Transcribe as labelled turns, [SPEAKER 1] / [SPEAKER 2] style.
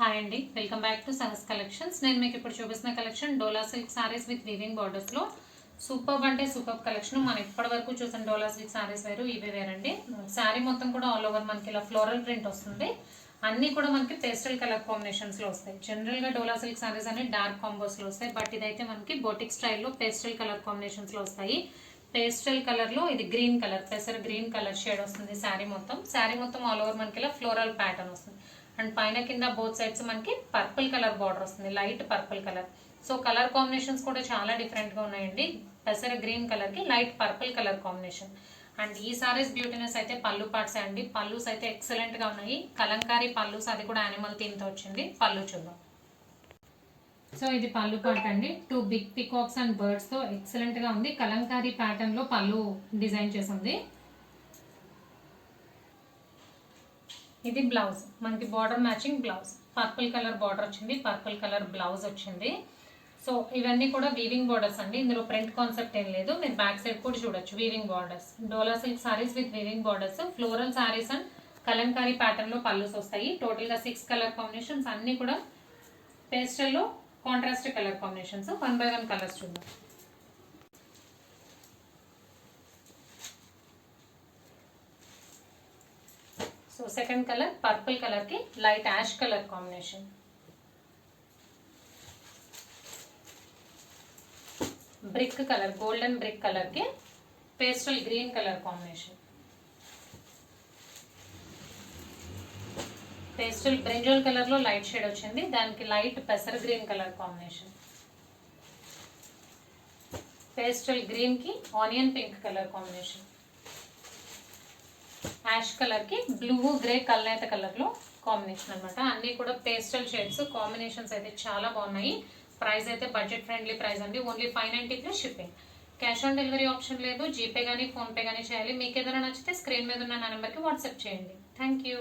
[SPEAKER 1] Hi అండి, welcome back to Sahas collections. నేను మీకు ఇప్పుడు చూపిస్తున్న collection dola silk saris with weaving borders లో సూపర్ అంటే సూపర్ కలెక్షన్. మనం ఇప్పటి వరకు చూసిన డోలా సిల్క్ సారీస్ వేరు, ఇవే వేరండి. శారీ మొత్తం కూడా ఆల్ ఓవర్ మనకి ఇలా ఫ్లోరల్ ప్రింట్ వస్తుంది. అన్ని కూడా మనకి పేస్టల్ కలర్ కాంబినేషన్స్ లో వస్తాయి. జనరల్ గా డోలా సిల్క్ సారీస్ అన్ని డార్క్ కాంబోస్ లో వస్తాయి, బట్ ఇదైతే మనకి బొటిక్ స్టైల్లో పేస్టల్ కలర్ కాంబినేషన్స్ లో వస్తాయి. పేస్టల్ కలర్ లో ఇది గ్రీన్ కలర్, పెసర గ్రీన్ కలర్ షేడ్ వస్తుంది. శారీ మొత్తం ఆల్ ఓవర్ మనకి ఇలా ఫ్లోరల్ ప్యాటర్న్ వస్తుంది. అండ్ పైన కింద బోత్ సైడ్స్ మనకి పర్పుల్ కలర్ బార్డర్ వస్తుంది, light purple colour. So colour combinations కూడా చాలా డిఫరెంట్ గా ఉన్నాయండి. పెసర గ్రీన్ కలర్ కి light purple colour combination. And ఈ సారీస్ బ్యూటీనెస్ అయితే పళ్ళు పార్ట్స్ అండి. పళ్ళుస్ అయితే ఎక్సలెంట్ గా ఉన్నాయి. కలంకారీ పళ్ళుస్, అది కూడా యానిమల్ థీమ్ తో వచ్చింది. పళ్ళు చూద్దాం. సో ఇది పళ్ళు పార్ట్ అండి. 2 బిగ్ పికాక్స్ అండ్ బర్డ్స్ తో ఎక్సలెంట్ గా ఉంది. కలంకారీ ప్యాటర్న్ లో పళ్ళు డిజైన్ చేసింది. ఇది బ్లౌజ్, మనకి border matching blouse. Purple colour border వచ్చింది, పర్పుల్ కలర్ బ్లౌజ్ వచ్చింది. సో ఇవన్నీ కూడా వీవింగ్ బార్డర్స్ అండి. ఇందులో ప్రింట్ కాన్సెప్ట్ ఏం లేదు. మీరు బ్యాక్ సైడ్ కూడా చూడొచ్చు weaving borders. Dola silk saris with weaving borders, floral saris and Kalamkari pattern లో పళ్ళుస్ వస్తాయి. టోటల్ గా 6 కలర్ కాంబినేషన్స్, అన్ని కూడా పేస్టల్ లో contrast colour combinations. 1 by 1 colours చూద్దాం. So second colour purple colour కి light ash colour combination. Brick colour, golden brick colour కి pastel green colour combination. Pastel brinjal colour లో లైట్ షేడ్ వచ్చింది, దానికి light పెసర్ green colour combination. Pastel green కి onion pink colour combination. Ash colour కి blue grey కల్నేత colour లో combination అనమాట. అన్ని కూడా పేస్టల్ షేడ్స్. కాంబినేషన్స్ అయితే చాలా బాగున్నాయి. ప్రైస్ అయితే బడ్జెట్ ఫ్రెండ్లీ ప్రైస్ అండి. Only 590 plus shipping. Cash on delivery option లేదు. జీపే కానీ ఫోన్ పే కానీ చేయాలి. మీకు ఏదైనా నచ్చితే స్క్రీన్ మీద ఉన్న నా నెంబర్కి వాట్సాప్ చేయండి. Thank you.